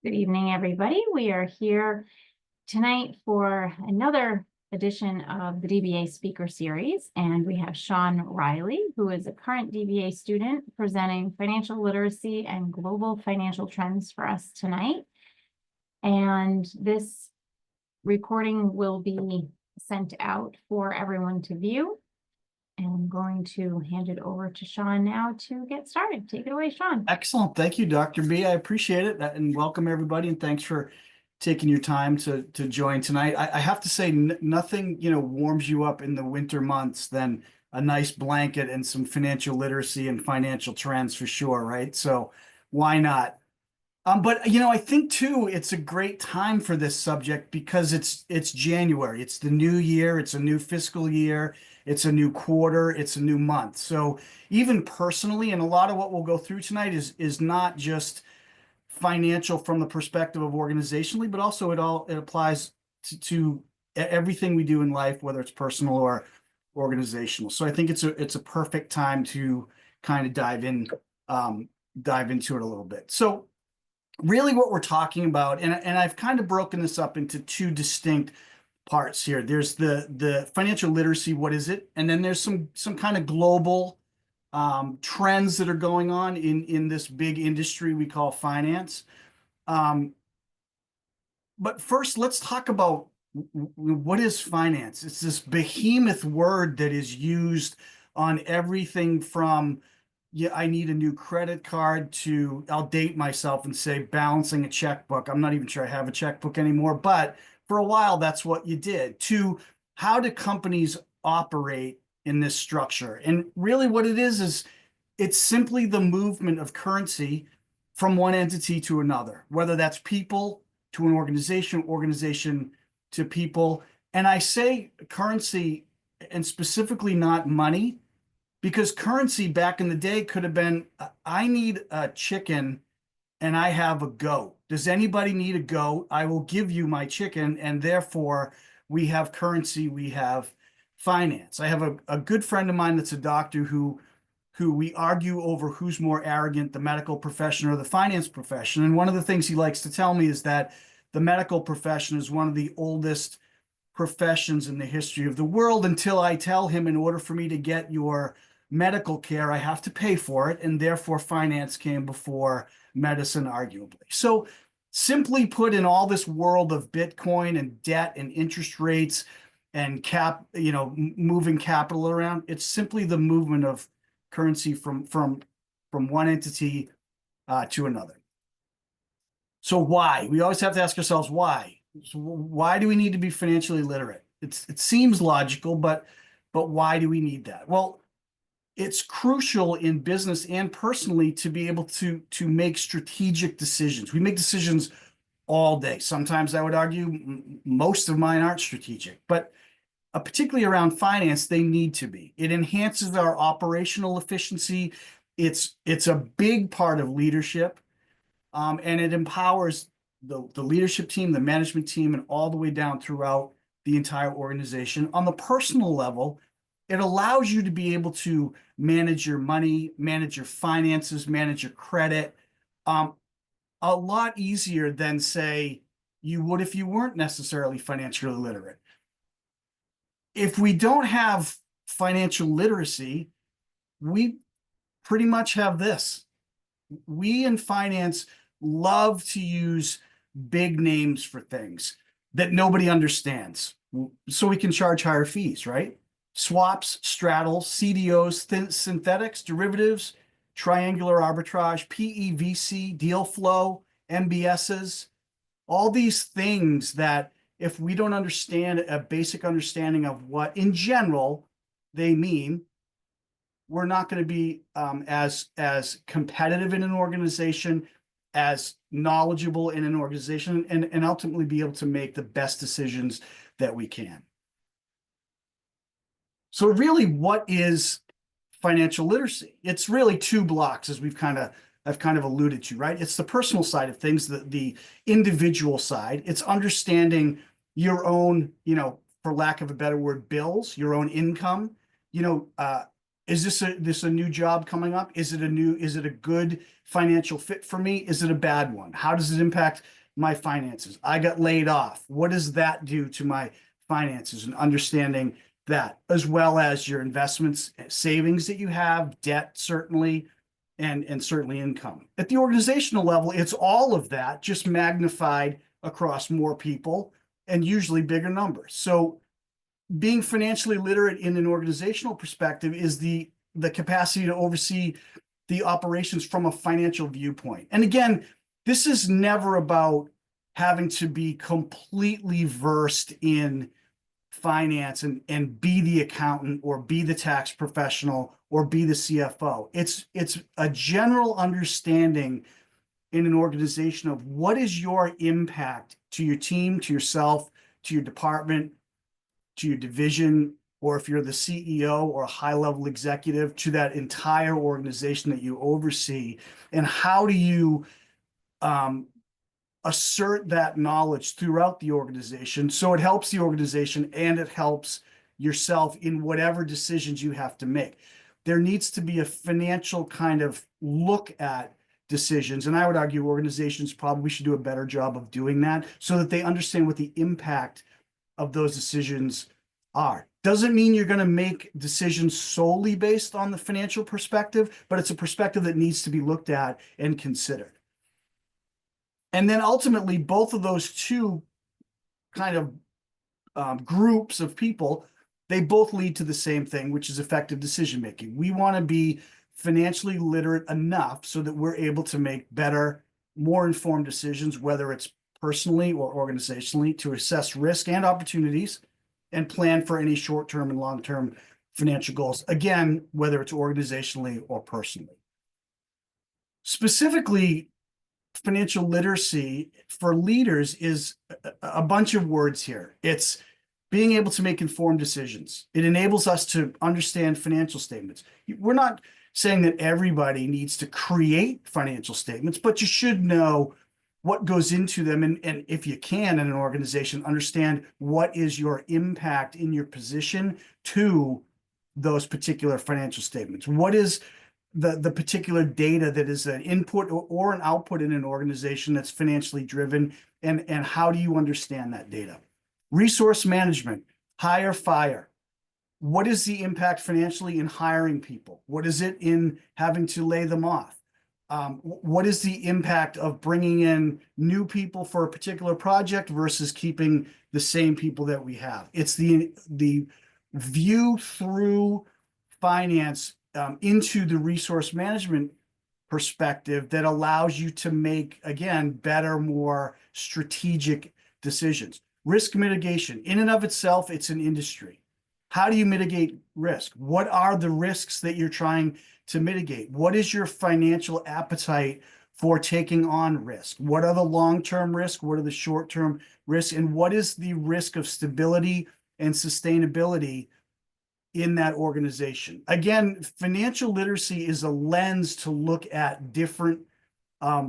Good evening, everybody. We are here tonight for another edition of the DBA Speaker Series, and we have Sean Reilly, who is a current DBA student presenting financial literacy and global financial trends for us tonight. And this recording will be sent out for everyone to view. And I'm going to hand it over to Sean now to get started. Take it away, Sean. Excellent. Thank you, Dr. B. I appreciate it. And welcome everybody. And thanks for taking your time to join tonight. I have to say nothing, warms you up in the winter months than a nice blanket and some financial literacy and financial trends for sure, right? So why not? But I think too, it's a great time for this subject because it's January. It's the new year. It's a new fiscal year. It's a new quarter. It's a new month. So even personally, and a lot of what we'll go through tonight is not just financial from the perspective of organizationally, but also it applies to everything we do in life, whether it's personal or organizational. So I think it's a perfect time to kind of dive into it a little bit. So really what we're talking about, and I've kind of broken this up into two distinct parts here. There's the financial literacy, what is it? And then there's some kind of global trends that are going on in this big industry we call finance. But first, let's talk about what is finance. It's this behemoth word that is used on everything from I need a new credit card to, I'll date myself and say balancing a checkbook. I'm not even sure I have a checkbook anymore, but for a while, that's what you did. To how do companies operate in this structure? And really what it is it's simply the movement of currency from one entity to another, whether that's people to an organization to people. And I say currency and specifically not money, because currency back in the day could have been, I need a chicken and I have a goat. Does anybody need a goat? I will give you my chicken. And therefore we have currency, we have finance. I have a good friend of mine that's a doctor who we argue over who's more arrogant, the medical profession or the finance profession. And one of the things he likes to tell me is that the medical profession is one of the oldest professions in the history of the world, until I tell him, in order for me to get your medical care, I have to pay for it, and therefore finance came before medicine, arguably. So simply put, in all this world of Bitcoin and debt and interest rates and moving capital around, it's simply the movement of currency from one entity to another. So why? We always have to ask ourselves why. So why do we need to be financially literate? It seems logical, but why do we need that? Well, it's crucial in business and personally to be able to make strategic decisions. We make decisions all day. Sometimes I would argue most of mine aren't strategic, but particularly around finance, they need to be. It enhances our operational efficiency. It's a big part of leadership, and it empowers the leadership team, the management team, and all the way down throughout the entire organization. On the personal level, it allows you to be able to manage your money, manage your finances, manage your credit, a lot easier than, say, you would if you weren't necessarily financially literate. If we don't have financial literacy, we pretty much have this. We in finance love to use big names for things that nobody understands, so we can charge higher fees, right? Swaps, straddles, CDOs, synthetics, derivatives, triangular arbitrage, PEVC, deal flow, MBSs, all these things that if we don't understand a basic understanding of what in general they mean, we're not going to be as competitive in an organization, as knowledgeable in an organization, and ultimately be able to make the best decisions that we can. So really, what is financial literacy? It's really two blocks, as I've kind of alluded to, right? It's the personal side of things, the individual side. It's understanding your own, for lack of a better word, bills, your own income, Is this a new job coming up? Is it a good financial fit for me? Is it a bad one? How does it impact my finances? I got laid off. What does that do to my finances? And understanding that, as well as your investments, savings that you have, debt, certainly, and certainly income. At the organizational level, it's all of that, just magnified across more people and usually bigger numbers. So being financially literate in an organizational perspective is the capacity to oversee the operations from a financial viewpoint. And again, this is never about having to be completely versed in finance and be the accountant or be the tax professional or be the CFO. It's a general understanding in an organization of what is your impact to your team, to yourself, to your department, to your division, or if you're the CEO or a high-level executive, to that entire organization that you oversee. And how do you assert that knowledge throughout the organization so it helps the organization and it helps yourself in whatever decisions you have to make. There needs to be a financial kind of look at decisions, and I would argue organizations probably should do a better job of doing that so that they understand what the impact of those decisions are. Doesn't mean you're going to make decisions solely based on the financial perspective, but it's a perspective that needs to be looked at and considered. And then ultimately, both of those two kind of groups of people, they both lead to the same thing, which is effective decision making. We want to be financially literate enough so that we're able to make better, more informed decisions, whether it's personally or organizationally, to assess risk and opportunities and plan for any short-term and long-term financial goals. Again, whether it's organizationally or personally. Specifically, financial literacy for leaders is a bunch of words here. It's being able to make informed decisions. It enables us to understand financial statements. We're not saying that everybody needs to create financial statements, but you should know what goes into them. And if you can, in an organization, understand what is your impact in your position to those particular financial statements. What is the particular data that is an input or an output in an organization that's financially driven, and how do you understand that data? Resource management, hire, fire. What is the impact financially in hiring people? What is it in having to lay them off? What is the impact of bringing in new people for a particular project versus keeping the same people that we have? It's the view through finance into the resource management perspective that allows you to make, again, better, more strategic decisions. Risk mitigation, in and of itself, it's an industry. How do you mitigate risk? What are the risks that you're trying to mitigate? What is your financial appetite for taking on risk? What are the long-term risks? What are the short-term risks? And what is the risk of stability and sustainability in that organization? Again, financial literacy is a lens to look at different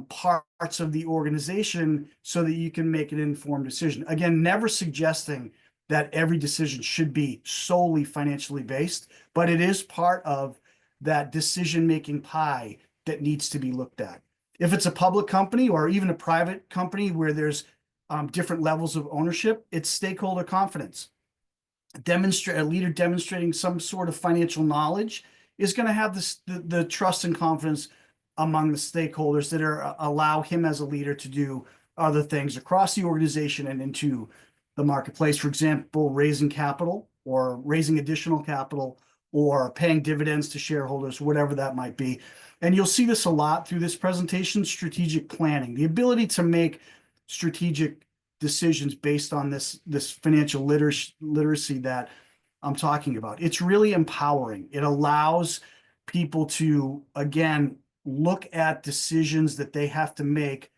parts of the organization so that you can make an informed decision. Again, never suggesting that every decision should be solely financially based, but it is part of that decision-making pie that needs to be looked at. If it's a public company or even a private company where there's different levels of ownership, it's stakeholder confidence. A leader demonstrating some sort of financial knowledge is going to have the trust and confidence among the stakeholders that allow him as a leader to do other things across the organization and into the marketplace. For example, raising capital or raising additional capital or paying dividends to shareholders, whatever that might be. And you'll see this a lot through this presentation: strategic planning, the ability to make strategic decisions based on this financial literacy that I'm talking about. It's really empowering. It allows people to, again, look at decisions that they have to make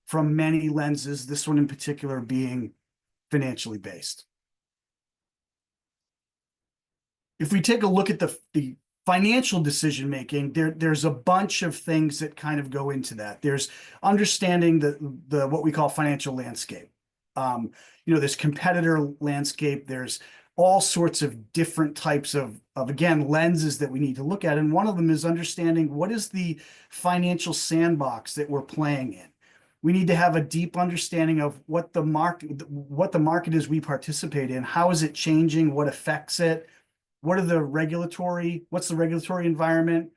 from many lenses, this one in particular being financially based. If we take a look at the financial decision making, there's a bunch of things that kind of go into that. There's understanding the what we call financial landscape. There's competitor landscape, there's all sorts of different types of again, lenses that we need to look at. And one of them is understanding what is the financial sandbox that we're playing in. We need to have a deep understanding of what the market is we participate in. How is it changing? What affects it? What's the regulatory environment?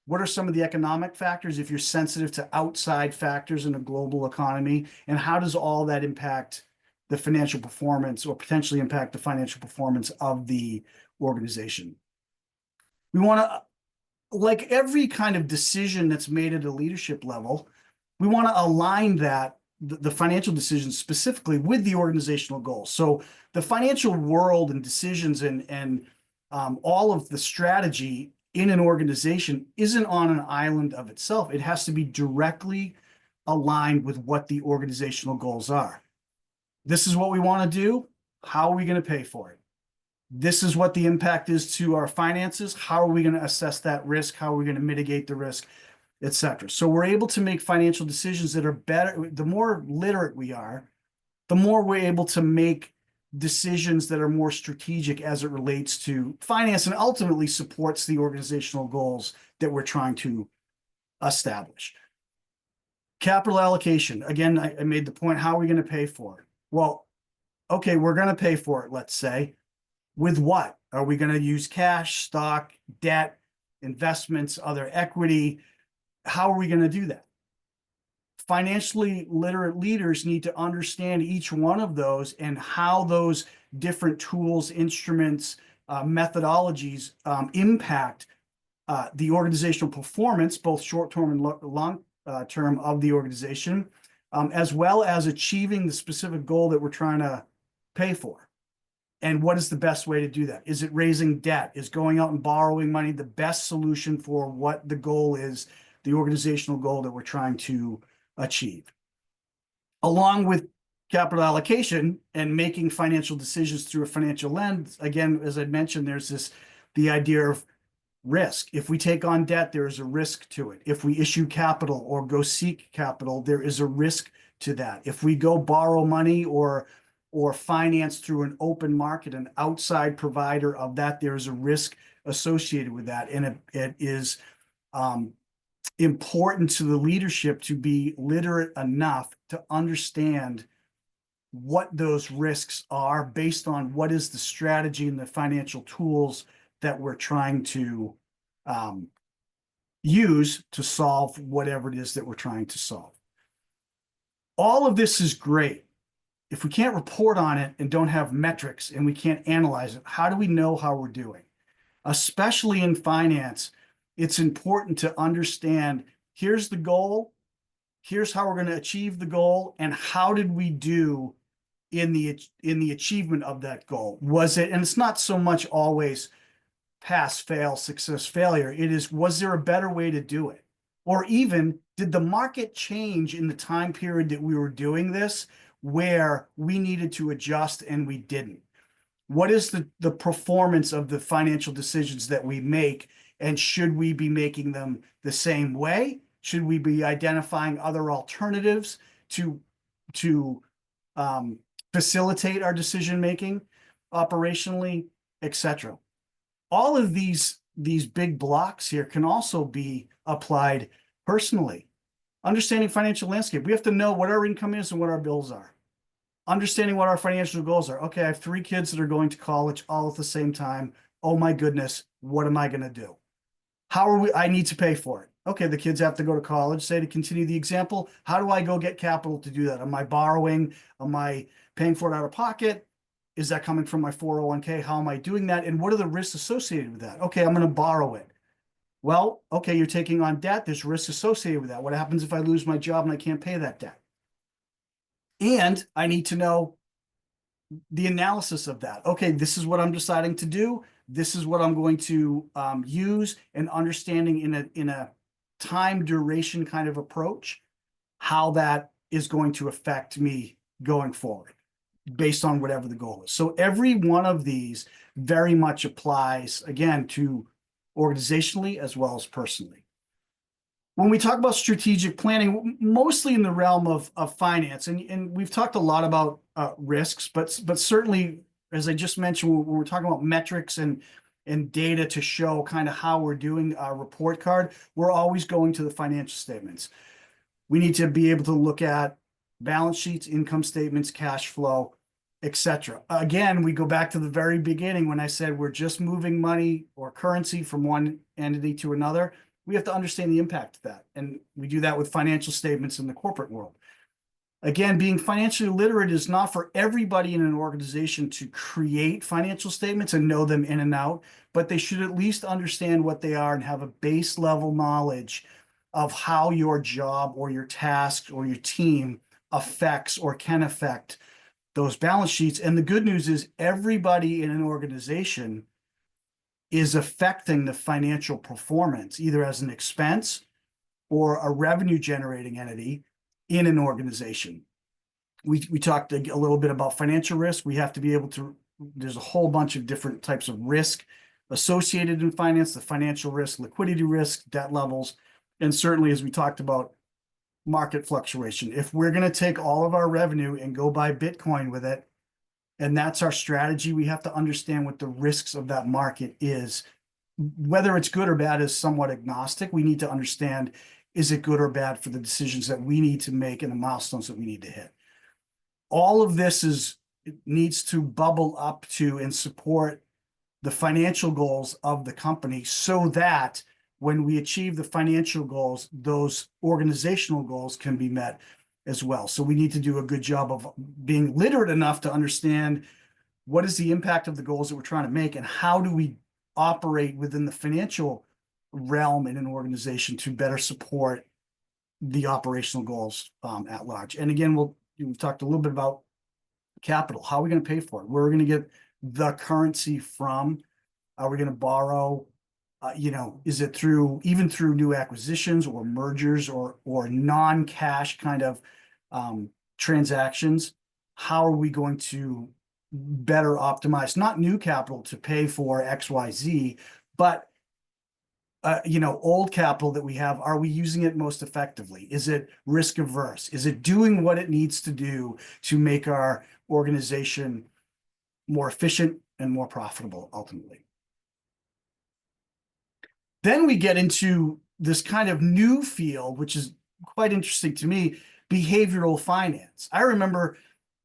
What are some of the economic factors if you're sensitive to outside factors in a global economy? And how does all that impact the financial performance or potentially impact the financial performance of the organization? We want to, like every kind of decision that's made at a leadership level, we want to align the financial decisions specifically with the organizational goals. So the financial world and decisions and all of the strategy in an organization isn't on an island of itself. It has to be directly aligned with what the organizational goals are. This is what we want to do. How are we going to pay for it? This is what the impact is to our finances. How are we going to assess that risk? How are we going to mitigate the risk, et cetera? So we're able to make financial decisions that are better. The more literate we are, the more we're able to make decisions that are more strategic as it relates to finance and ultimately supports the organizational goals that we're trying to establish. Capital allocation. Again, I made the point, how are we going to pay for it? Well, okay, we're going to pay for it, let's say. With what? Are we going to use cash, stock, debt, investments, other equity? How are we going to do that? Financially literate leaders need to understand each one of those and how those different tools, instruments, methodologies impact the organizational performance, both short-term and long-term of the organization, as well as achieving the specific goal that we're trying to pay for. And what is the best way to do that? Is it raising debt? Is going out and borrowing money the best solution for what the goal is, the organizational goal that we're trying to achieve? Along with capital allocation and making financial decisions through a financial lens, again, as I mentioned, there's the idea of risk. If we take on debt, there is a risk to it. If we issue capital or go seek capital, there is a risk to that. If we go borrow money or finance through an open market, an outside provider of that, there is a risk associated with that. And it is important to the leadership to be literate enough to understand what those risks are based on what is the strategy and the financial tools that we're trying to use to solve whatever it is that we're trying to solve. All of this is great. If we can't report on it and don't have metrics and we can't analyze it, how do we know how we're doing? Especially in finance, it's important to understand, here's the goal, here's how we're going to achieve the goal, and how did we do in the achievement of that goal? Was it, and it's not so much always pass, fail, success, failure. It is, was there a better way to do it? Or even, did the market change in the time period that we were doing this where we needed to adjust and we didn't? What is the performance of the financial decisions that we make? And should we be making them the same way? Should we be identifying other alternatives to facilitate our decision-making operationally, etc.? All of these big blocks here can also be applied personally. Understanding financial landscape. We have to know what our income is and what our bills are. Understanding what our financial goals are. Okay, I have 3 kids that are going to college all at the same time. Oh my goodness, what am I going to do? I need to pay for it. Okay, the kids have to go to college. Say, to continue the example, how do I go get capital to do that? Am I borrowing? Am I paying for it out of pocket? Is that coming from my 401k? How am I doing that? And what are the risks associated with that? Okay, I'm going to borrow it. Well, okay, you're taking on debt. There's risks associated with that. What happens if I lose my job and I can't pay that debt? And I need to know the analysis of that. Okay, this is what I'm deciding to do. This is what I'm going to use, and understanding in a time duration kind of approach, how that is going to affect me going forward based on whatever the goal is. So every one of these very much applies, again, to organizationally as well as personally. When we talk about strategic planning, mostly in the realm of finance, and we've talked a lot about risks, but certainly as I just mentioned, when we're talking about metrics and data to show kind of how we're doing our report card, we're always going to the financial statements. We need to be able to look at balance sheets, income statements, cash flow, etc. Again, we go back to the very beginning when I said we're just moving money or currency from one entity to another. We have to understand the impact of that. And we do that with financial statements in the corporate world. Again, being financially literate is not for everybody in an organization to create financial statements and know them in and out, but they should at least understand what they are and have a base level knowledge of how your job or your task or your team affects or can affect those balance sheets. And the good news is everybody in an organization is affecting the financial performance, either as an expense or a revenue generating entity in an organization. We talked a little bit about financial risk. We have to be able to, there's a whole bunch of different types of risk associated in finance, the financial risk, liquidity risk, debt levels, and certainly, as we talked about, market fluctuation. If we're going to take all of our revenue and go buy Bitcoin with it, and that's our strategy, we have to understand what the risks of that market is. Whether it's good or bad is somewhat agnostic. We need to understand, is it good or bad for the decisions that we need to make and the milestones that we need to hit. All of this needs to bubble up to and support the financial goals of the company so that when we achieve the financial goals, those organizational goals can be met as well. So we need to do a good job of being literate enough to understand what is the impact of the goals that we're trying to make and how do we operate within the financial realm in an organization to better support the operational goals at large. And again, we've talked a little bit about capital. How are we going to pay for it? Where are we going to get the currency from? Are we going to borrow? Is it even through new acquisitions or mergers or non-cash kind of transactions? How are we going to better optimize, not new capital to pay for XYZ, but old capital that we have, are we using it most effectively? Is it risk averse? Is it doing what it needs to do to make our organization more efficient and more profitable ultimately? Then we get into this kind of new field, which is quite interesting to me, behavioral finance. I remember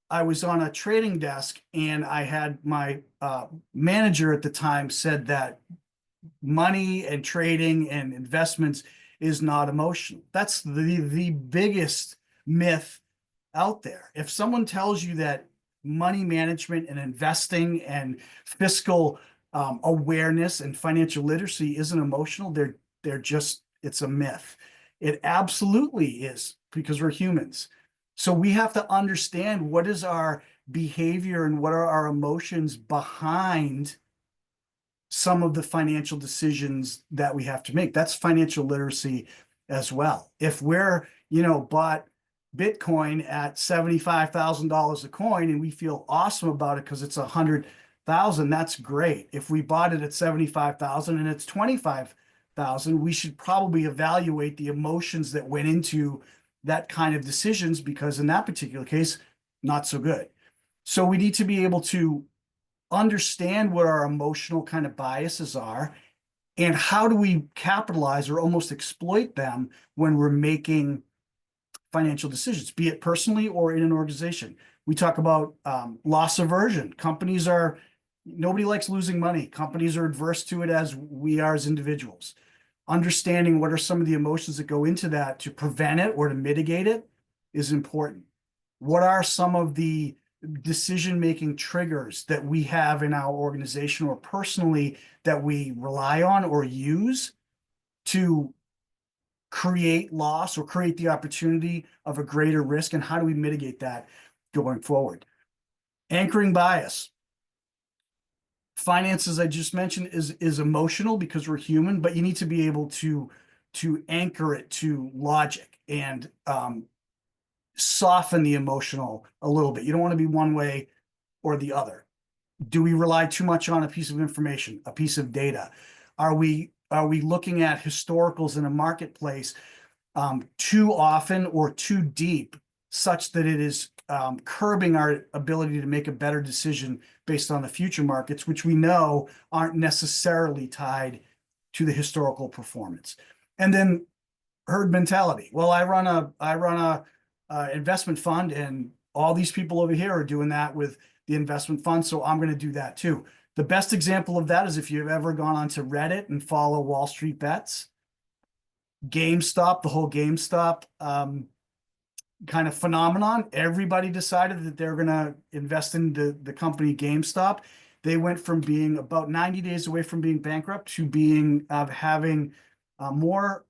I was on a trading desk and I had my manager at the time said that money and trading and investments is not emotional. That's the biggest myth out there. If someone tells you that money management and investing and fiscal awareness and financial literacy isn't emotional, it's a myth. It absolutely is, because we're humans. So we have to understand what is our behavior and what are our emotions behind some of the financial decisions that we have to make. That's financial literacy as well. If we're, bought Bitcoin at $75,000 a coin and we feel awesome about it because it's 100,000, that's great. If we bought it at 75,000 and it's 25,000, we should probably evaluate the emotions that went into that kind of decisions, because in that particular case, not so good. So we need to be able to understand what our emotional kind of biases are and how do we capitalize or almost exploit them when we're making financial decisions, be it personally or in an organization. We talk about loss aversion. Nobody likes losing money. Companies are adverse to it, as we are as individuals. Understanding what are some of the emotions that go into that to prevent it or to mitigate it is important. What are some of the decision-making triggers that we have in our organization or personally that we rely on or use to create loss or create the opportunity of a greater risk, and how do we mitigate that going forward? Anchoring bias. Finance, as I just mentioned, is emotional because we're human, but you need to be able to anchor it to logic and soften the emotional a little bit. You don't want to be one way or the other. Do we rely too much on a piece of information, a piece of data? Are we looking at historicals in a marketplace too often or too deep, such that it is curbing our ability to make a better decision based on the future markets, which we know aren't necessarily tied to the historical performance. And then herd mentality. Well, I run a investment fund, and all these people over here are doing that with the investment fund, so I'm going to do that too. The best example of that is if you've ever gone onto Reddit and follow Wall Street Bets, GameStop, the whole GameStop kind of phenomenon. Everybody decided that they're going to invest in the company GameStop. They went from being about 90 days away from being bankrupt to being having more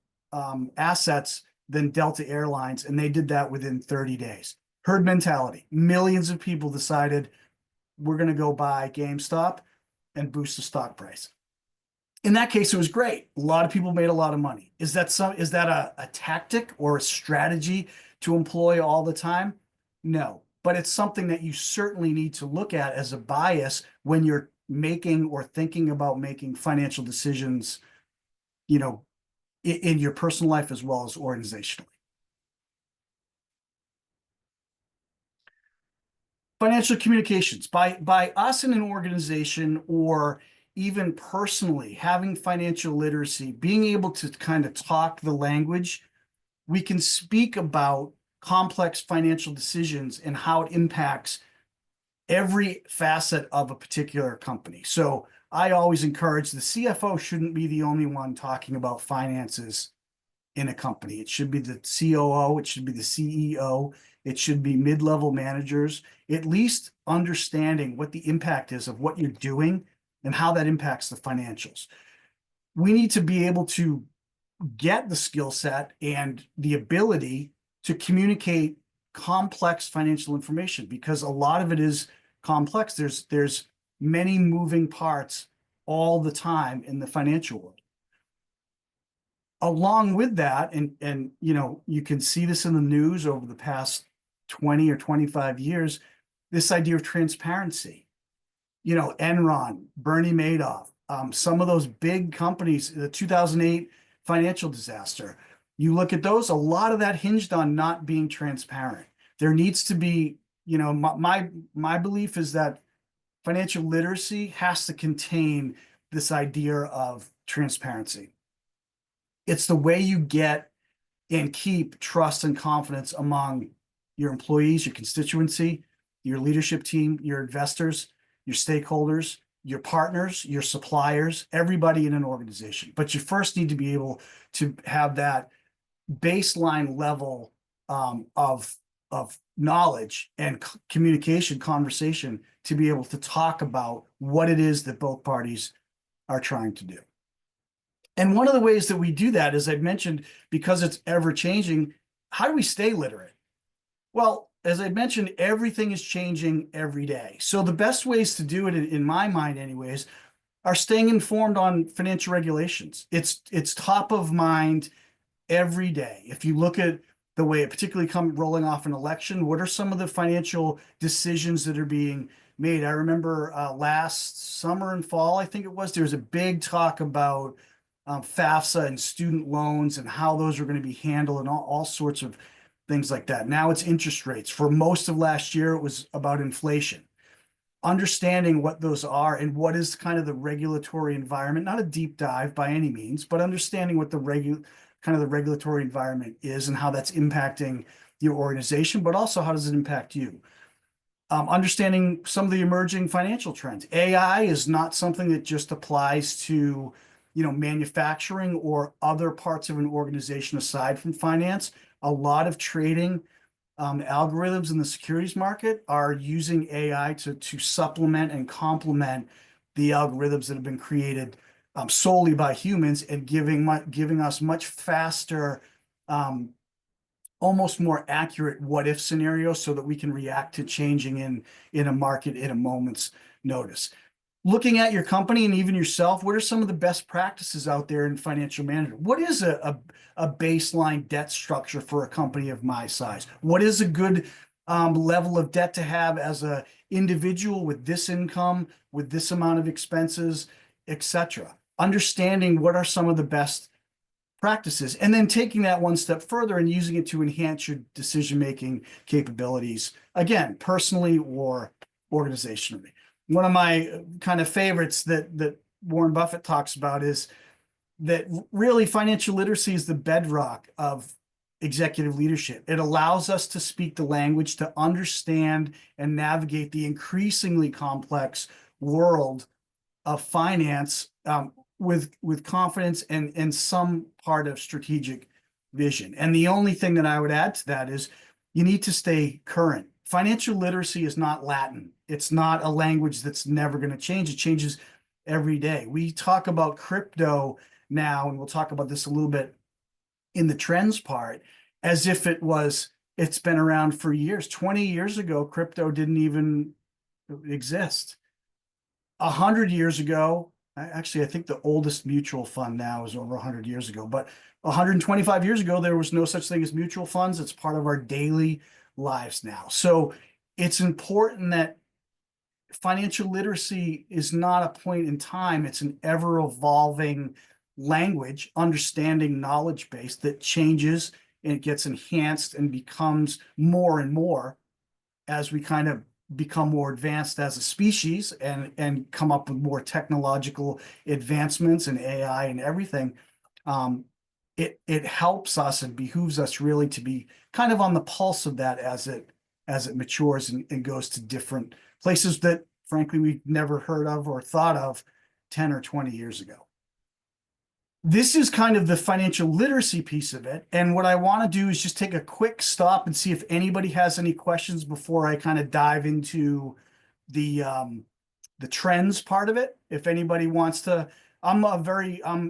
assets than Delta Airlines, and they did that within 30 days. Herd mentality. Millions of people decided we're going to go buy GameStop and boost the stock price. In that case, it was great. A lot of people made a lot of money. Is that a tactic or a strategy to employ all the time? No, but it's something that you certainly need to look at as a bias when you're making or thinking about making financial decisions, you know, in your personal life as well as organizationally. Financial communications by us in an organization, or even personally having financial literacy, being able to kind of talk the language, we can speak about complex financial decisions and how it impacts every facet of a particular company. So I always encourage the CFO shouldn't be the only one talking about finances in a company. It should be the COO, it should be the CEO, it should be mid-level managers, at least understanding what the impact is of what you're doing and how that impacts the financials. We need to be able to get the skill set and the ability to communicate complex financial information, because a lot of it is complex. There's many moving parts all the time in the financial world. Along with that, and you know, you can see this in the news over the past 20 or 25 years, this idea of transparency. You know, Enron, Bernie Madoff, some of those big companies, the 2008 financial disaster, you look at those, a lot of that hinged on not being transparent. There needs to be, you know, my belief is that financial literacy has to contain this idea of transparency. It's the way you get and keep trust and confidence among your employees, your constituency, your leadership team, your investors, your stakeholders, your partners, your suppliers, everybody in an organization. But you first need to be able to have that baseline level of knowledge and communication, conversation, to be able to talk about what it is that both parties are trying to do. And one of the ways that we do that, as I mentioned, because it's ever changing, how do we stay literate? Well, as I mentioned, everything is changing every day. So the best ways to do it, in my mind anyways, are staying informed on financial regulations. It's top of mind every day. If you look at the way it particularly rolling off an election, what are some of the financial decisions that are being made? I remember last summer and fall, I think it was, there was a big talk about FAFSA and student loans and how those are going to be handled and all sorts of things like that. Now it's interest rates. For most of last year, it was about inflation. Understanding what those are and what is kind of the regulatory environment, not a deep dive by any means, but understanding what the regulatory environment is and how that's impacting your organization, but also how does it impact you? Understanding some of the emerging financial trends. AI is not something that just applies to, you know, manufacturing or other parts of an organization aside from finance. A lot of trading algorithms in the securities market are using AI to supplement and complement the algorithms that have been created solely by humans, and giving us much faster, almost more accurate what if scenarios, so that we can react to changing in a market in a moment's notice. Looking at your company and even yourself, what are some of the best practices out there in financial management? What is a baseline debt structure for a company of my size? What is a good level of debt to have as an individual with this income, with this amount of expenses, etc.? Understanding what are some of the best practices, and then taking that one step further and using it to enhance your decision-making capabilities, again, personally or organizationally. One of my kind of favorites that Warren Buffett talks about is that really financial literacy is the bedrock of executive leadership. It allows us to speak the language, to understand and navigate the increasingly complex world of finance with confidence and some part of strategic vision. And the only thing that I would add to that is you need to stay current. Financial literacy is not Latin. It's not a language that's never going to change. It changes every day. We talk about crypto now, and we'll talk about this a little bit in the trends part, as if it's been around for years. 20 years ago, crypto didn't even exist. 100 years ago, actually, I think the oldest mutual fund now is over 100 years ago, but 125 years ago, there was no such thing as mutual funds. It's part of our daily lives now. So it's important that financial literacy is not a point in time. It's an ever evolving language, understanding knowledge base that changes and it gets enhanced and becomes more and more as we kind of become more advanced as a species and come up with more technological advancements and AI and everything. It helps us and behooves us really to be kind of on the pulse of that as it matures and goes to different places that frankly we've never heard of or thought of 10 or 20 years ago. This is kind of the financial literacy piece of it. And what I want to do is just take a quick stop and see if anybody has any questions before I kind of dive into the trends part of it. If anybody wants to, I'm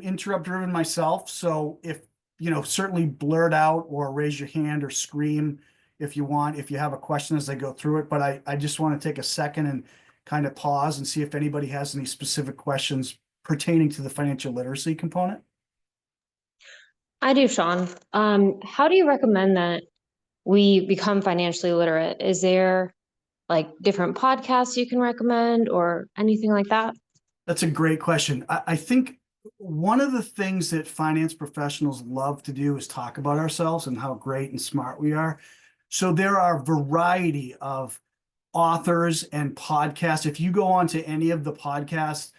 interrupt driven myself. So if, certainly blurt out or raise your hand or scream if you want, if you have a question as I go through it. But I just want to take a second and kind of pause and see if anybody has any specific questions pertaining to the financial literacy component. I do, Sean. How do you recommend that we become financially literate? Is there like different podcasts you can recommend or anything like that? That's a great question. I think one of the things that finance professionals love to do is talk about ourselves and how great and smart we are. So there are a variety of authors and podcasts. If you go onto any of the podcast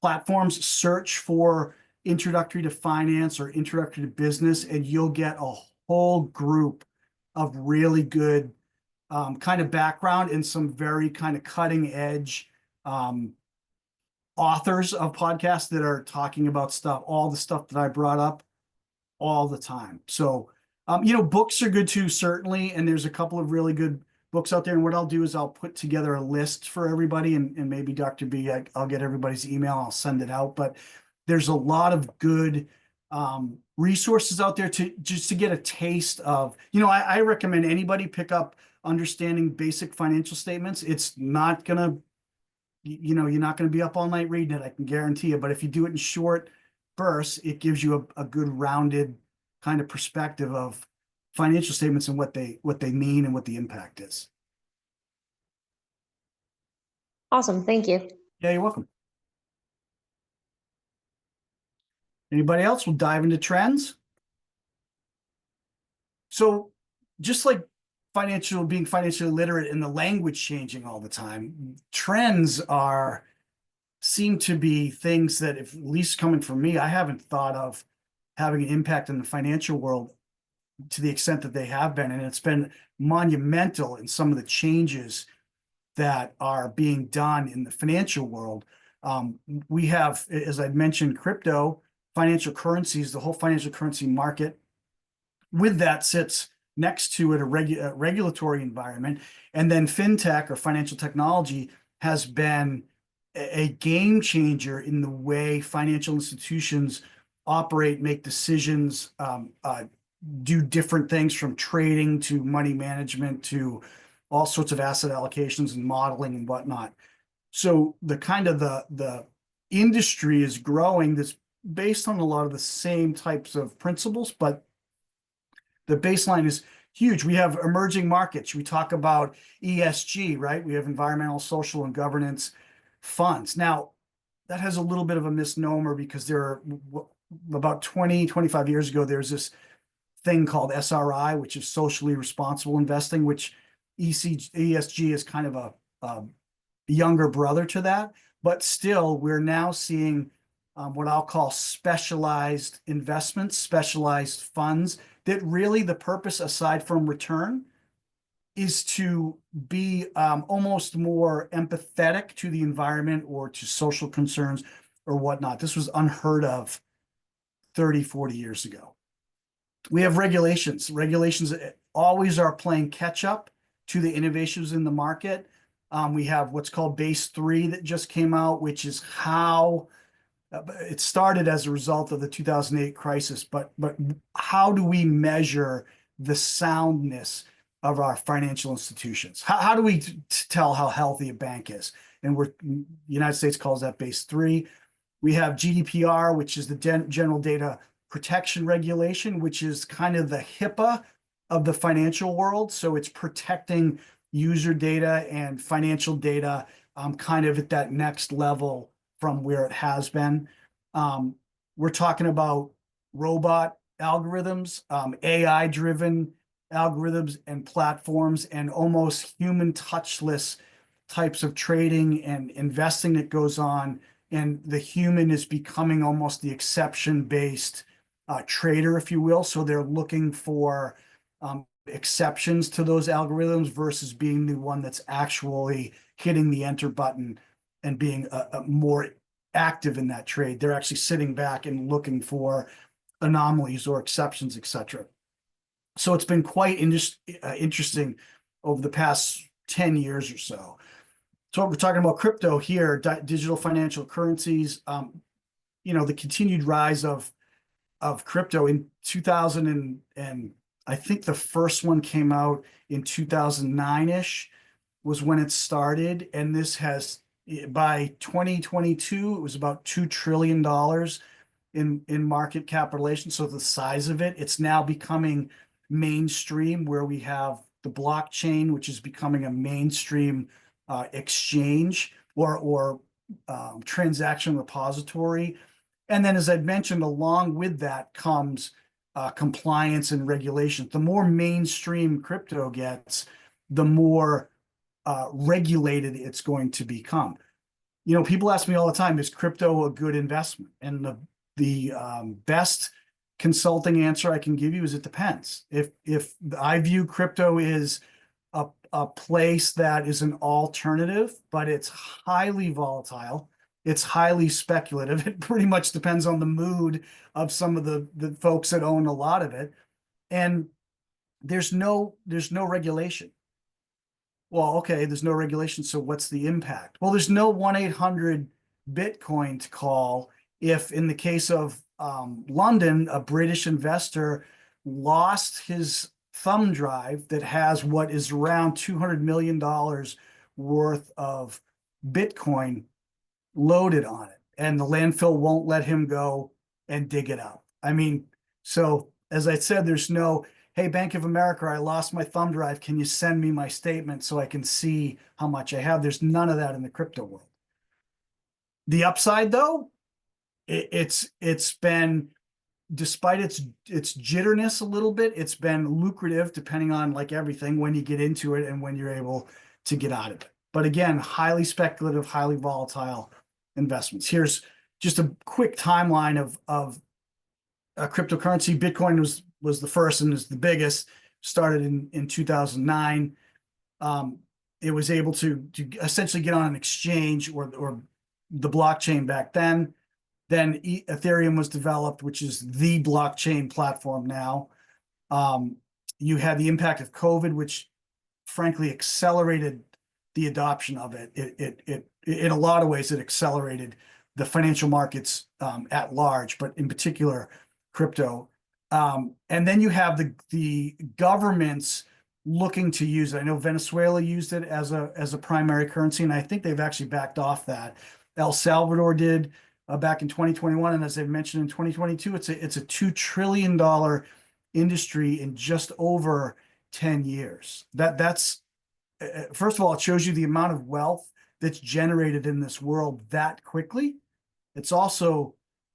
platforms, search for Introductory to Finance or Introductory to Business, and you'll get a whole group of really good kind of background and some very kind of cutting edge authors of podcasts that are talking about all the stuff that I brought up all the time. So, books are good too, certainly. And there's a couple of really good books out there. And what I'll do is I'll put together a list for everybody and maybe Dr. B, I'll get everybody's email. I'll send it out, but there's a lot of good resources out there to get a taste of, I recommend anybody pick up Understanding Basic Financial Statements. It's not going to, you're not going to be up all night reading it. I can guarantee you. But if you do it in short bursts, it gives you a good rounded kind of perspective of financial statements and what they mean and what the impact is. Awesome. Thank you. Yeah, you're welcome. Anybody else? We'll dive into trends. So just like being financially literate and the language changing all the time, trends seem to be things that, if at least coming from me, I haven't thought of having an impact in the financial world to the extent that they have been. And it's been monumental in some of the changes that are being done in the financial world. We have, as I'd mentioned, crypto, financial currencies, the whole financial currency market. With that sits next to it a regulatory environment. And then fintech or financial technology has been a game changer in the way financial institutions operate, make decisions, do different things from trading to money management to all sorts of asset allocations and modeling and whatnot. So the industry is growing that's based on a lot of the same types of principles, but the baseline is huge. We have emerging markets. We talk about ESG, right? We have environmental, social, and governance funds. Now, that has a little bit of a misnomer because there are about 20, 25 years ago, there's this thing called SRI, which is socially responsible investing, which ESG is kind of a younger brother to that. But still, we're now seeing what I'll call specialized investments, specialized funds, that really the purpose, aside from return, is to be almost more empathetic to the environment or to social concerns or whatnot. This was unheard of 30, 40 years ago. We have regulations. Regulations always are playing catch up to the innovations in the market. We have what's called Base 3 that just came out, which is how it started as a result of the 2008 crisis, but how do we measure the soundness of our financial institutions? How do we tell how healthy a bank is? And the United States calls that Base 3. We have GDPR, which is the General Data Protection Regulation, which is kind of the HIPAA of the financial world. So it's protecting user data and financial data kind of at that next level from where it has been. We're talking about robot algorithms, AI-driven algorithms and platforms, and almost human touchless types of trading and investing that goes on. And the human is becoming almost the exception-based trader, if you will. So they're looking for exceptions to those algorithms versus being the one that's actually hitting the enter button and being a more active in that trade. They're actually sitting back and looking for anomalies or exceptions, etc. So it's been quite interesting over the past 10 years or so. So we're talking about crypto here, digital financial currencies, the continued rise of crypto in 2000 and I think the first one came out in 2009-ish was when it started. And this has, by 2022, it was about $2 trillion in market capitalization. So the size of it, it's now becoming mainstream, where we have the blockchain, which is becoming a mainstream exchange or transaction repository. And then, as I'd mentioned, along with that comes compliance and regulation. The more mainstream crypto gets, the more regulated it's going to become. People ask me all the time, is crypto a good investment? And the best consulting answer I can give you is it depends. If I view crypto is a place that is an alternative, but it's highly volatile, it's highly speculative. It pretty much depends on the mood of some of the folks that own a lot of it. And there's no regulation. Well, okay, there's no regulation, so what's the impact? Well, there's no 1-800 Bitcoin to call if, in the case of London, a British investor lost his thumb drive that has what is around $200 million worth of Bitcoin loaded on it, and the landfill won't let him go and dig it up. I mean, so as I said, there's no, hey, Bank of America, I lost my thumb drive. Can you send me my statement so I can see how much I have? There's none of that in the crypto world. The upside, though, it's been, despite its jitterness a little bit, it's been lucrative, depending on, like everything, when you get into it and when you're able to get out of it. But again, highly speculative, highly volatile investments. Here's just a quick timeline of cryptocurrency. Bitcoin was the first and is the biggest. Started in 2009. It was able to essentially get on an exchange or the blockchain back then. Then Ethereum was developed, which is the blockchain platform now. You had the impact of COVID, which frankly accelerated the adoption of it. It in a lot of ways, it accelerated the financial markets at large, but in particular, crypto. And then you have the governments looking to use it. I know Venezuela used it as a primary currency, and I think they've actually backed off that. El Salvador did back in 2021, and as I mentioned in 2022, it's a $2 trillion industry in just over 10 years. That's first of all, it shows you the amount of wealth that's generated in this world that quickly. It's also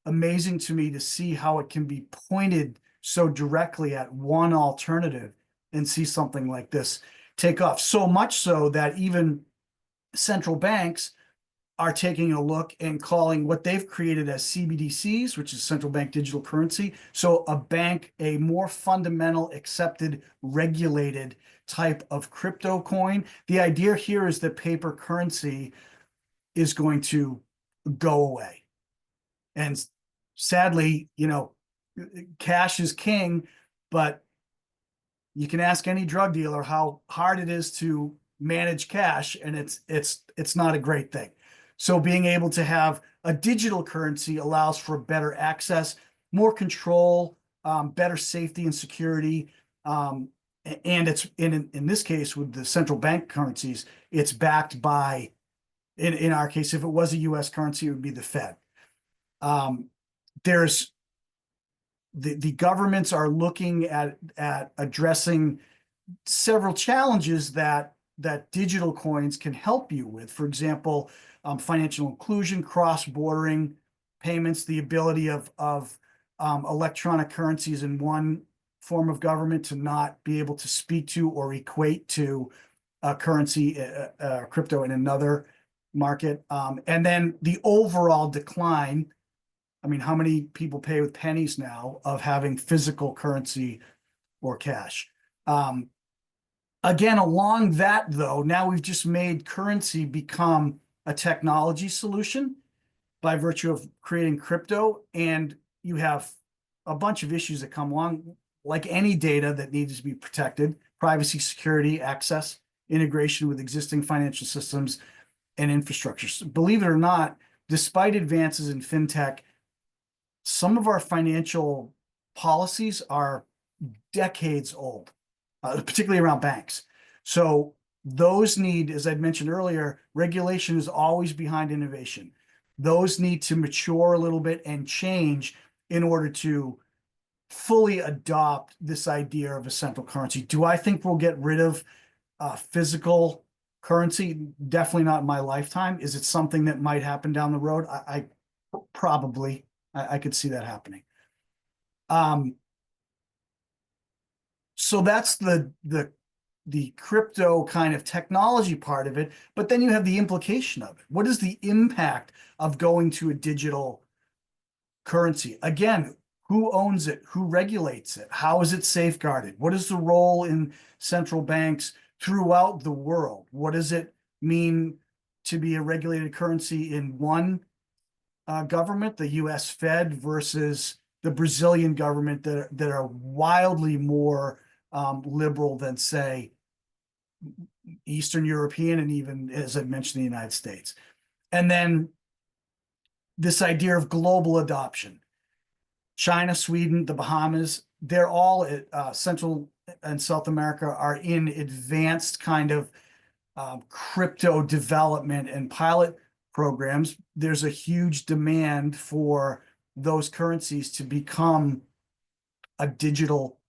amazing to me to see how it can be pointed so directly at one alternative and see something like this take off. So much so that even central banks are taking a look and calling what they've created as CBDCs, which is central bank digital currency. So a more fundamental, accepted, regulated type of crypto coin. The idea here is that paper currency is going to go away. And sadly, cash is king, but you can ask any drug dealer how hard it is to manage cash, and it's not a great thing. So being able to have a digital currency allows for better access, more control, better safety and security. And it's in this case with the central bank currencies, it's backed by, in our case, if it was a US currency, it would be the Fed. There's the governments are looking at addressing several challenges that digital coins can help you with. For example, financial inclusion, cross-bordering payments, the ability of electronic currencies in one form of government to not be able to speak to or equate to a currency, crypto in another market. And then the overall decline. I mean, how many people pay with pennies now of having physical currency or cash? Again, along that though, now we've just made currency become a technology solution by virtue of creating crypto, and you have a bunch of issues that come along, like any data that needs to be protected: privacy, security, access, integration with existing financial systems and infrastructures. Believe it or not, despite advances in fintech, some of our financial policies are decades old, particularly around banks. So those need, as I'd mentioned earlier, regulation is always behind innovation. Those need to mature a little bit and change in order to fully adopt this idea of a central currency. Do I think we'll get rid of physical currency? Definitely not in my lifetime. Is it something that might happen down the road? I probably. I could see that happening. So that's the crypto kind of technology part of it, but then you have the implication of it. What is the impact of going to a digital currency? Again, who owns it? Who regulates it? How is it safeguarded? What is the role in central banks throughout the world? What does it mean to be a regulated currency in one government, the US Fed, versus the Brazilian government that are wildly more liberal than, say, Eastern European and even, as I mentioned, the United States. And then this idea of global adoption. China, Sweden, the Bahamas, they're all Central and South America are in advanced kind of crypto development and pilot programs. There's a huge demand for those currencies to become a digital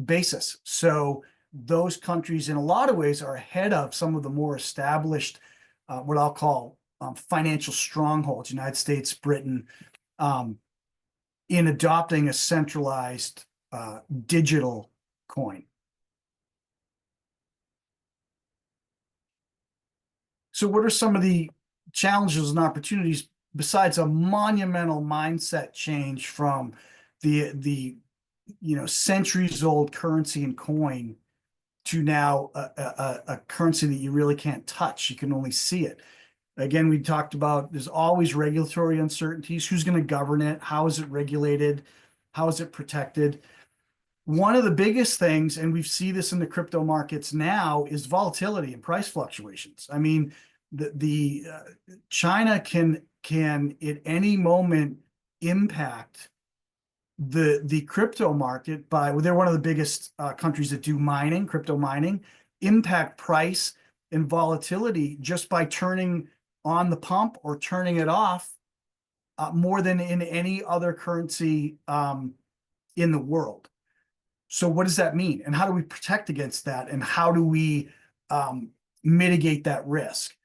basis. So those countries, in a lot of ways, are ahead of some of the more established, what I'll call financial strongholds, United States, Britain, in adopting a centralized digital coin. So what are some of the challenges and opportunities besides a monumental mindset change from the centuries old currency and coin to now a currency that you really can't touch? You can only see it. Again, we talked about there's always regulatory uncertainties. Who's going to govern it? How is it regulated? How is it protected? One of the biggest things, and we see this in the crypto markets now, is volatility and price fluctuations. I mean, China can at any moment impact the crypto market by, well, they're one of the biggest countries that do mining, crypto mining, impact price and volatility just by turning on the pump or turning it off more than in any other currency in the world. So what does that mean? And how do we protect against that? And how do we mitigate that risk?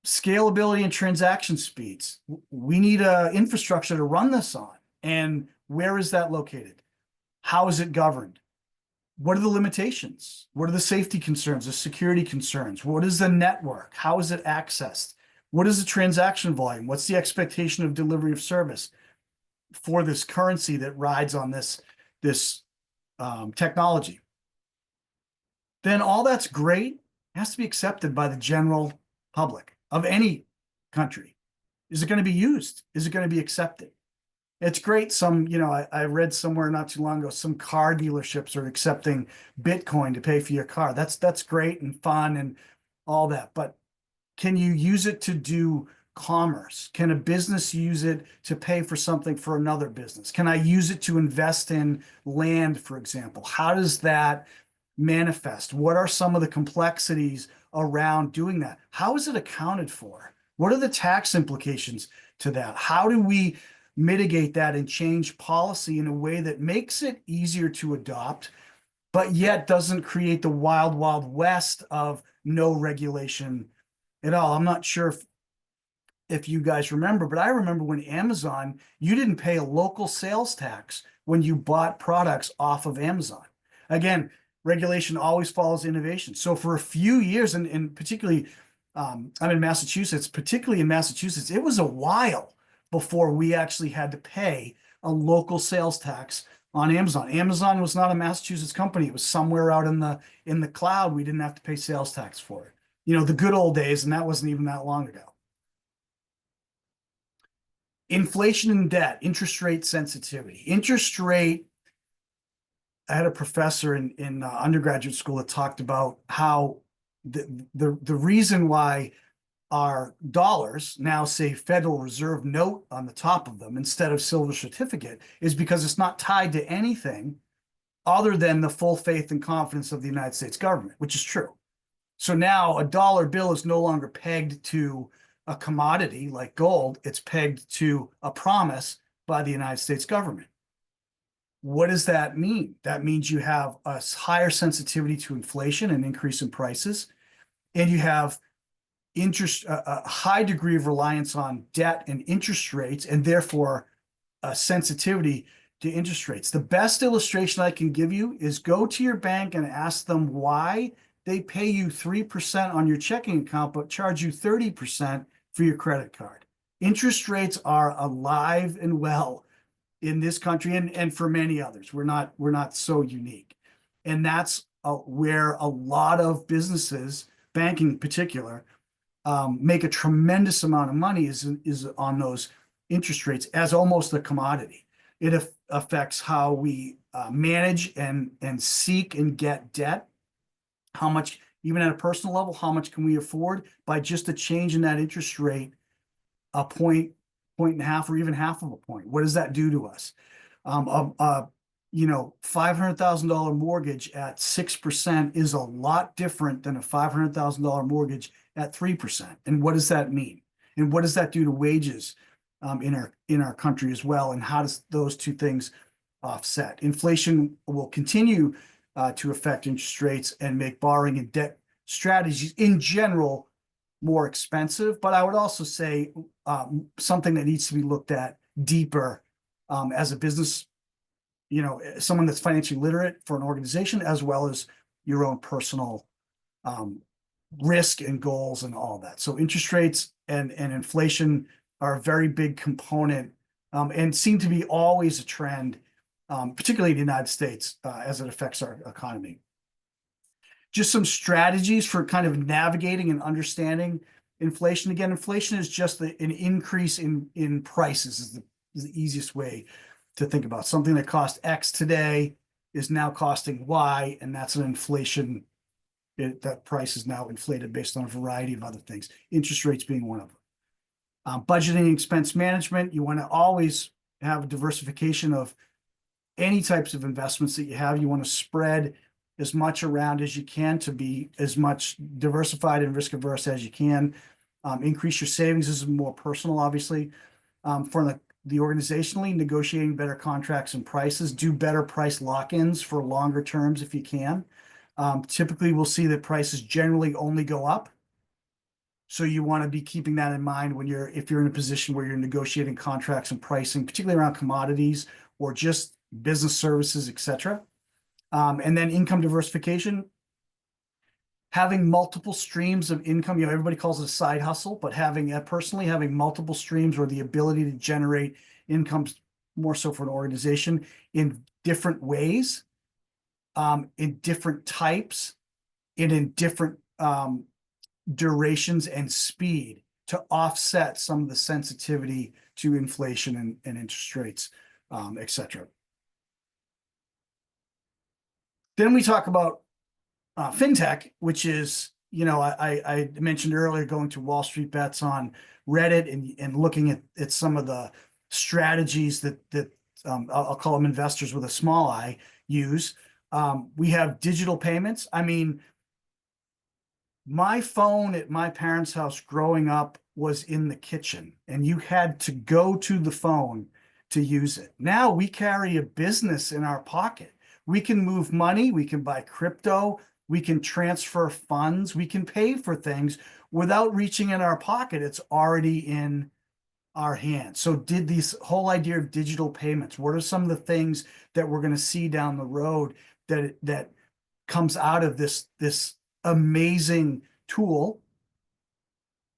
scalability and transaction speeds. We need a infrastructure to run this on. And where is that located? How is it governed? What are the limitations? What are the safety concerns, the security concerns? What is the network? How is it accessed? What is the transaction volume? What's the expectation of delivery of service for this currency that rides on this technology? Then all that's great has to be accepted by the general public of any country. Is it going to be used? Is it going to be accepted? It's great. Some, I read somewhere not too long ago, some car dealerships are accepting Bitcoin to pay for your car. That's great and fun and all that. But can you use it to do commerce? Can a business use it to pay for something for another business? Can I use it to invest in land, for example? How does that manifest? What are some of the complexities around doing that? How is it accounted for? What are the tax implications to that? How do we mitigate that and change policy in a way that makes it easier to adopt, but yet doesn't create the wild, wild west of no regulation at all? I'm not sure if you guys remember, but I remember when Amazon, you didn't pay a local sales tax when you bought products off of Amazon. Again, regulation always follows innovation. So for a few years, and particularly, I'm in Massachusetts, particularly in Massachusetts, it was a while before we actually had to pay a local sales tax on Amazon. Amazon was not a Massachusetts company. It was somewhere out in the cloud. We didn't have to pay sales tax for it. The good old days, and that wasn't even that long ago. Inflation and debt, interest rate sensitivity. I had a professor in undergraduate school that talked about how the reason why our dollars now say Federal Reserve note on the top of them instead of silver certificate is because it's not tied to anything other than the full faith and confidence of the United States government, which is true. So now a dollar bill is no longer pegged to a commodity like gold. It's pegged to a promise by the United States government. What does that mean? That means you have a higher sensitivity to inflation and increase in prices, and you have a high degree of reliance on debt and interest rates, and therefore a sensitivity to interest rates. The best illustration I can give you is go to your bank and ask them why they pay you 3% on your checking account, but charge you 30% for your credit card. Interest rates are alive and well in this country and for many others. We're not so unique. And that's where a lot of businesses, banking in particular, make a tremendous amount of money is on those interest rates as almost a commodity. It affects how we manage and seek and get debt. How much, even at a personal level, how much can we afford by just a change in that interest rate, a point and a half, or even half of a point? What does that do to us? $500,000 mortgage at 6% is a lot different than a $500,000 mortgage at 3%. And what does that mean? And what does that do to wages in our country as well? And how does those two things offset? Inflation will continue to affect interest rates and make borrowing and debt strategies in general more expensive. But I would also say something that needs to be looked at deeper as a business, someone that's financially literate for an organization, as well as your own personal risk and goals and all that. So interest rates and inflation are a very big component and seem to be always a trend, particularly in the United States, as it affects our economy. Just some strategies for kind of navigating and understanding inflation. Again, inflation is just an increase in prices is the easiest way to think about. Something that cost X today is now costing Y, and that's an inflation. That price is now inflated based on a variety of other things, interest rates being one of them. Budgeting and expense management, you want to always have a diversification of any types of investments that you have. You want to spread as much around as you can to be as much diversified and risk averse as you can. Increase your savings. This is more personal, obviously. For the organizationally, negotiating better contracts and prices, do better price lock-ins for longer terms if you can. Typically, we'll see that prices generally only go up So you want to be keeping that in mind when if you're in a position where you're negotiating contracts and pricing, particularly around commodities or just business services, et cetera. And then income diversification, having multiple streams of income. Everybody calls it a side hustle, but personally having multiple streams or the ability to generate incomes more so for an organization in different ways, in different types, and in different durations and speed to offset some of the sensitivity to inflation and interest rates, et cetera. Then we talk about fintech, which is, I mentioned earlier going to Wall Street Bets on Reddit and looking at some of the strategies that I'll call them investors with a small I use. We have digital payments. I mean, my phone at my parents' house growing up was in the kitchen, and you had to go to the phone to use it. Now we carry a business in our pocket. We can move money, we can buy crypto, we can transfer funds, we can pay for things without reaching in our pocket. It's already in our hands. So did this whole idea of digital payments, what are some of the things that we're going to see down the road that comes out of this amazing tool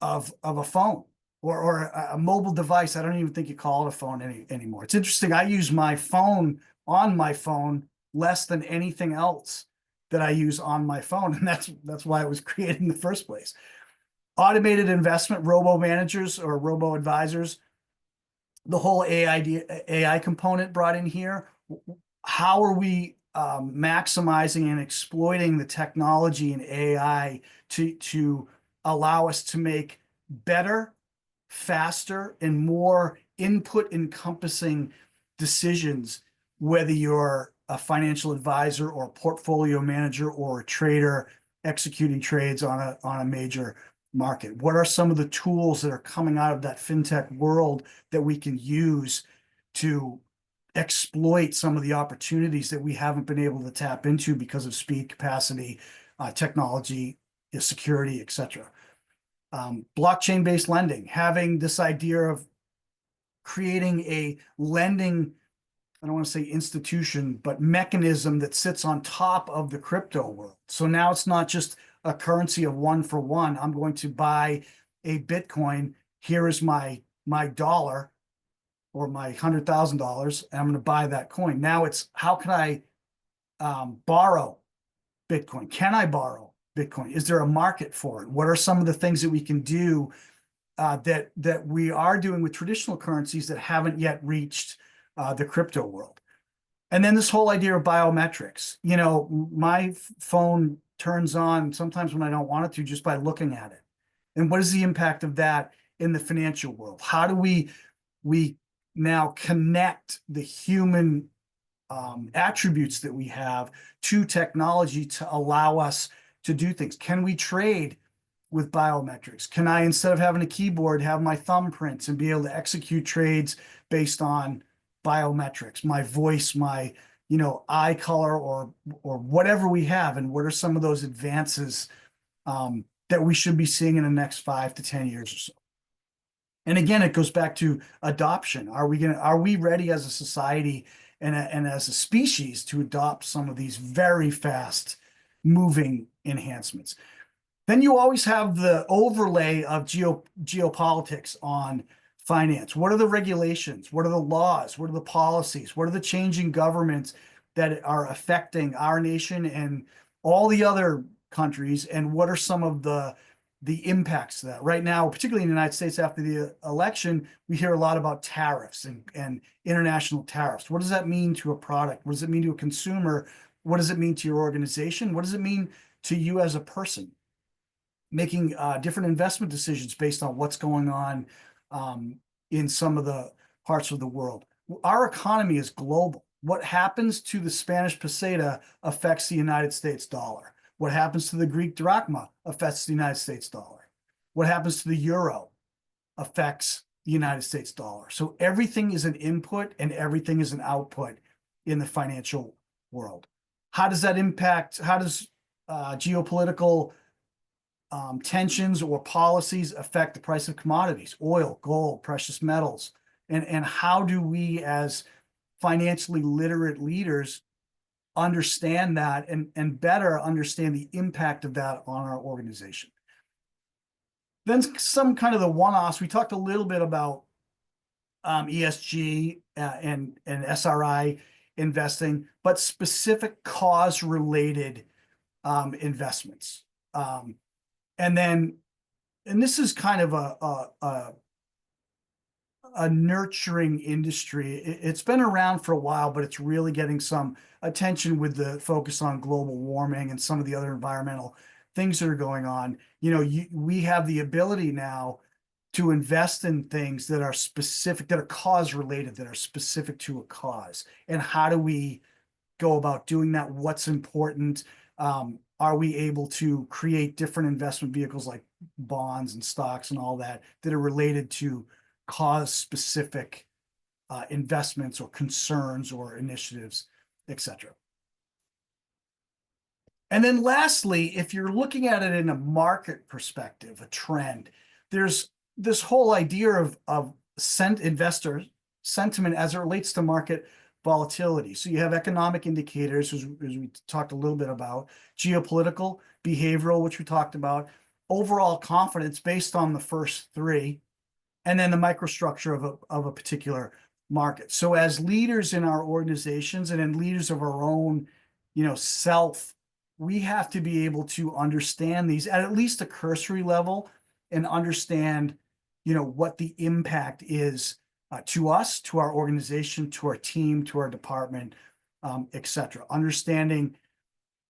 of a phone or a mobile device? I don't even think you call it a phone anymore. It's interesting. I use my phone on my phone less than anything else that I use on my phone. And that's why it was created in the first place. Automated investment, robo managers or robo advisors, the whole AI component brought in here. How are we maximizing and exploiting the technology and AI to allow us to make better, faster, and more input encompassing decisions, whether you're a financial advisor or a portfolio manager or a trader executing trades on a major market? What are some of the tools that are coming out of that fintech world that we can use to exploit some of the opportunities that we haven't been able to tap into because of speed, capacity, technology, security, et cetera? Blockchain-based lending, having this idea of creating a lending, I don't want to say institution, but mechanism that sits on top of the crypto world. So now it's not just a currency of one for one. I'm going to buy a Bitcoin. Here is my dollar or my $100,000, and I'm going to buy that coin. Now it's how can I borrow Bitcoin? Can I borrow Bitcoin? Is there a market for it? What are some of the things that we can do that we are doing with traditional currencies that haven't yet reached the crypto world? And then this whole idea of biometrics. My phone turns on sometimes when I don't want it to, just by looking at it. And what is the impact of that in the financial world? How do we now connect the human attributes that we have to technology to allow us to do things? Can we trade with biometrics? Can I, instead of having a keyboard, have my thumbprints and be able to execute trades based on biometrics, my voice, my eye color, or whatever we have? And what are some of those advances that we should be seeing in the next 5 to 10 years or so? And again, it goes back to adoption. Are we ready as a society and as a species to adopt some of these very fast moving enhancements? Then you always have the overlay of geopolitics on finance. What are the regulations? What are the laws? What are the policies? What are the changing governments that are affecting our nation and all the other countries? And what are some of the impacts to that? Right now, particularly in the United States after the election, we hear a lot about tariffs and international tariffs. What does that mean to a product? What does it mean to a consumer? What does it mean to your organization? What does it mean to you as a person? Making different investment decisions based on what's going on in some of the parts of the world. Our economy is global. What happens to the Spanish peseta affects the United States dollar. What happens to the Greek drachma affects the United States dollar. What happens to the euro affects the United States dollar. So everything is an input and everything is an output in the financial world. How does that impact? How does geopolitical tensions or policies affect the price of commodities, oil, gold, precious metals, and how do we as financially literate leaders understand that and better understand the impact of that on our organization. Then some kind of the one-offs. We talked a little bit about ESG and SRI investing, but specific cause-related investments. And this is kind of a nurturing industry. It's been around for a while, but it's really getting some attention with the focus on global warming and some of the other environmental things that are going on. We have the ability now to invest in things that are specific, that are cause related, that are specific to a cause. And how do we go about doing that? What's important? Are we able to create different investment vehicles like bonds and stocks and all that are related to cause specific investments or concerns or initiatives, etc. And then lastly, if you're looking at it in a market perspective, a trend, there's this whole idea of investor sentiment as it relates to market volatility. So you have economic indicators, as we talked a little bit about, geopolitical, behavioral, which we talked about, overall confidence based on the first three, and then the microstructure of a particular market. So as leaders in our organizations and in leaders of our own, self, we have to be able to understand these at least a cursory level and understand, what the impact is to us, to our organization, to our team, to our department, etc. Understanding,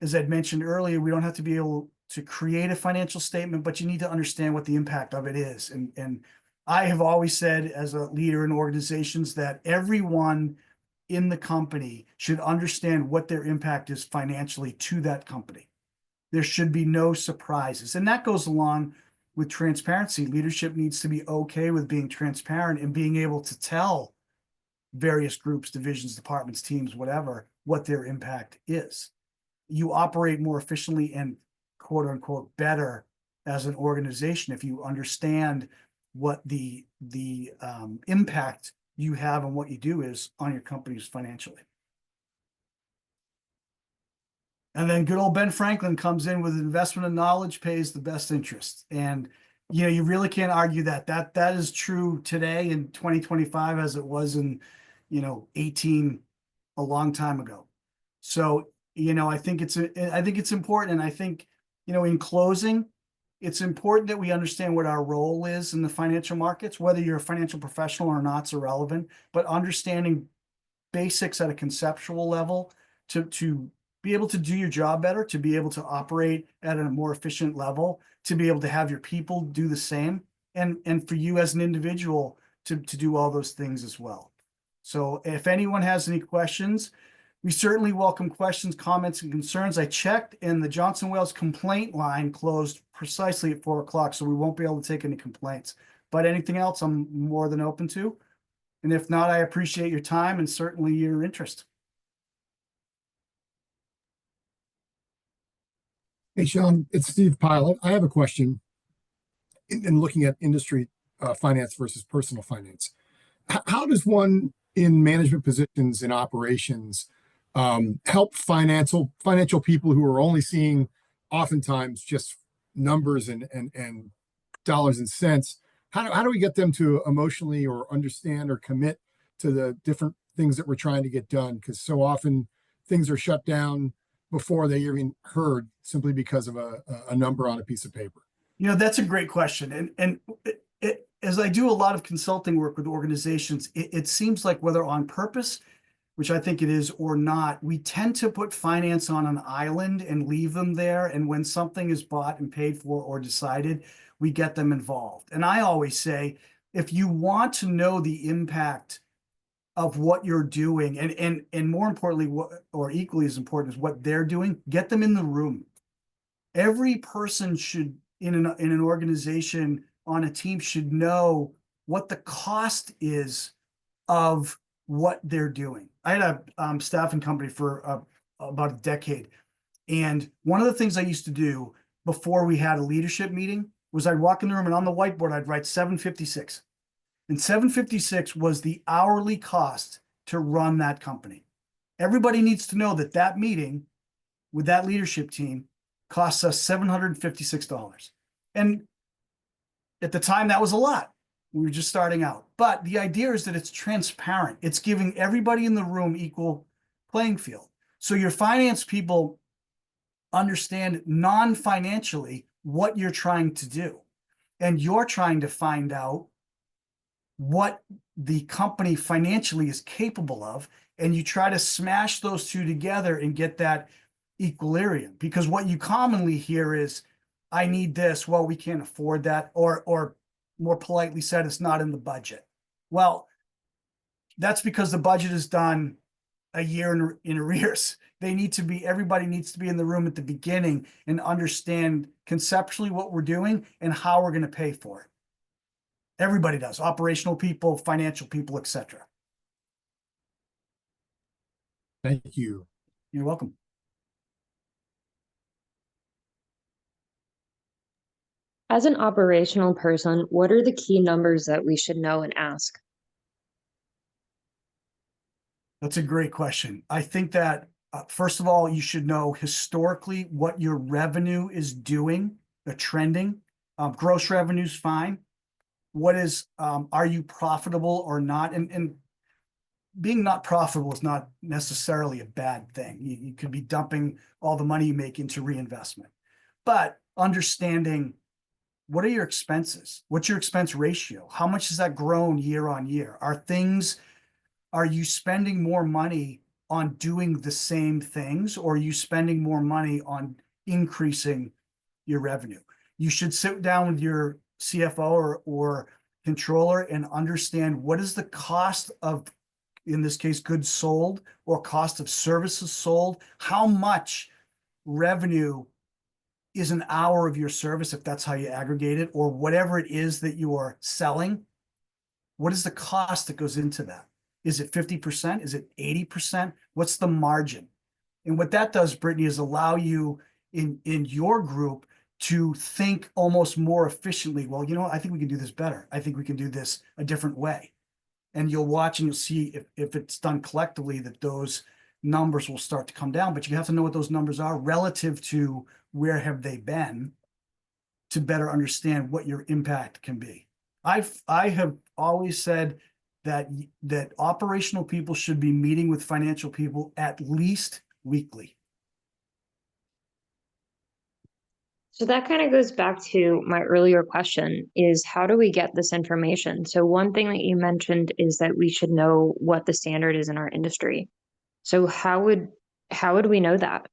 as I'd mentioned earlier, we don't have to be able to create a financial statement, but you need to understand what the impact of it is. And I have always said as a leader in organizations that everyone in the company should understand what their impact is financially to that company. There should be no surprises. And that goes along with transparency. Leadership needs to be okay with being transparent and being able to tell various groups, divisions, departments, teams, whatever, what their impact is. You operate more efficiently and quote unquote better as an organization if you understand what the impact you have on what you do is on your companies financially. And then good old Ben Franklin comes in with investment and knowledge pays the best interest. And you really can't argue that. That is true today in 2025 as it was in 18 a long time ago. So I think it's important, and I think in closing, it's important that we understand what our role is in the financial markets. Whether you're a financial professional or not is irrelevant, but understanding basics at a conceptual level to be able to do your job better, to be able to operate at a more efficient level, to be able to have your people do the same, and for you as an individual to do all those things as well. So if anyone has any questions, we certainly welcome questions, comments, and concerns. I checked, and the Johnson Wales complaint line closed precisely at 4 o'clock, so we won't be able to take any complaints. But anything else, I'm more than open to. And if not, I appreciate your time and certainly your interest. Hey, Sean, it's Steve Pilot. I have a question in looking at industry finance versus personal finance. How does one in management positions in operations help financial people who are only seeing oftentimes just numbers and dollars and cents? How do we get them to emotionally or understand or commit to the different things that we're trying to get done? Because so often things are shut down before they even heard simply because of a number on a piece of paper. That's a great question. And as I do a lot of consulting work with organizations, it seems like whether on purpose, which I think it is, or not, we tend to put finance on an island and leave them there. And when something is bought and paid for or decided, we get them involved. And I always say, if you want to know the impact of what you're doing, and more importantly, or equally as important is what they're doing, get them in the room. Every person should, in an organization, on a team, should know what the cost is of what they're doing. I had a staffing company for about a decade. And one of the things I used to do before we had a leadership meeting was I'd walk in the room and on the whiteboard, I'd write 756. And 756 was the hourly cost to run that company. Everybody needs to know that that meeting with that leadership team costs us $756. And at the time, that was a lot. We were just starting out. But the idea is that it's transparent. It's giving everybody in the room equal playing field. So your finance people understand non-financially what you're trying to do. And you're trying to find out what the company financially is capable of. And you try to smash those two together and get that equilibrium. Because what you commonly hear is, I need this. Well, we can't afford that. Or more politely said, it's not in the budget. Well, that's because the budget is done a year in arrears. Everybody needs to be in the room at the beginning and understand conceptually what we're doing and how we're going to pay for it. Everybody does, operational people, financial people, etc. Thank you. You're welcome. As an operational person, what are the key numbers that we should know and ask? That's a great question. I think that, first of all, you should know historically what your revenue is doing, the trending. Gross revenue is fine. What is, are you profitable or not? And being not profitable is not necessarily a bad thing. You could be dumping all the money you make into reinvestment. But understanding, what are your expenses? What's your expense ratio? How much has that grown year on year? Are you spending more money on doing the same things, or are you spending more money on increasing your revenue? You should sit down with your CFO or controller and understand what is the cost of, in this case, goods sold or cost of services sold. How much revenue is an hour of your service, if that's how you aggregate it, or whatever it is that you are selling? What is the cost that goes into that? Is it 50%? Is it 80%? What's the margin? And what that does, Brittany, is allow you in your group to think almost more efficiently. Well, you know what? I think we can do this better. I think we can do this a different way. And you'll watch and you'll see if it's done collectively that those numbers will start to come down. But you have to know what those numbers are relative to where have they been to better understand what your impact can be. I have always said that operational people should be meeting with financial people at least weekly. So that kind of goes back to my earlier question, is how do we get this information? So one thing that you mentioned is that we should know what the standard is in our industry. So how would we know that?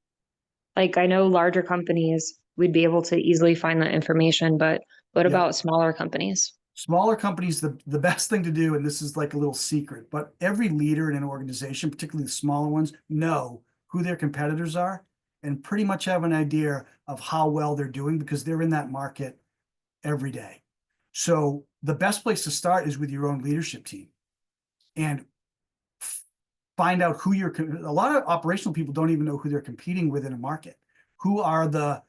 Like, I know larger companies, we'd be able to easily find that information, but what about smaller companies? Smaller companies, the best thing to do, and this is like a little secret, but every leader in an organization, particularly the smaller ones, know who their competitors are and pretty much have an idea of how well they're doing because they're in that market every day. So the best place to start is with your own leadership team and find out who a lot of operational people don't even know who they're competing with in a market. Who are the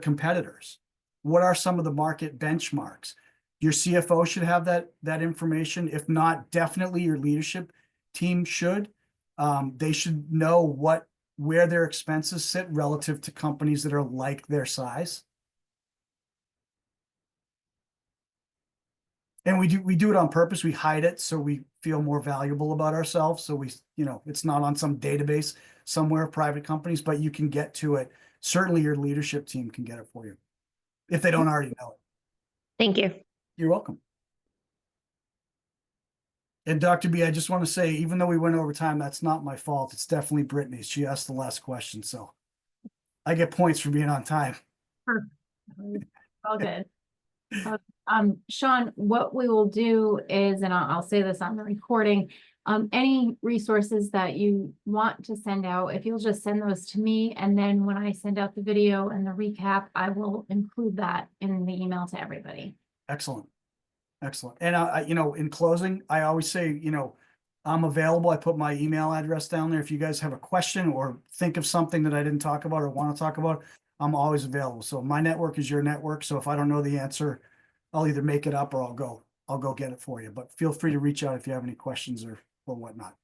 competitors? What are some of the market benchmarks? Your CFO should have that information. If not, definitely your leadership team should. They should know where their expenses sit relative to companies that are like their size. And we do it on purpose. We hide it so we feel more valuable about ourselves. So it's not on some database somewhere, private companies, but you can get to it. Certainly your leadership team can get it for you if they don't already know it. Thank you. You're welcome. And Dr. B, I just want to say, even though we went over time, that's not my fault. It's definitely Brittany's. She asked the last question, so I get points for being on time. Perfect. All good. Sean, what we will do is, and I'll say this on the recording, any resources that you want to send out, if you'll just send those to me, and then when I send out the video and the recap, I will include that in the email to everybody. Excellent. Excellent. And in closing, I always say, I'm available. I put my email address down there. If you guys have a question or think of something that I didn't talk about or want to talk about, I'm always available. So my network is your network. So if I don't know the answer, I'll either make it up or I'll go get it for you. But feel free to reach out if you have any questions or whatnot.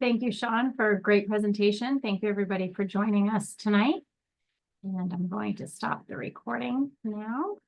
Thank you, Sean, for a great presentation. Thank you, everybody, for joining us tonight. And I'm going to stop the recording now.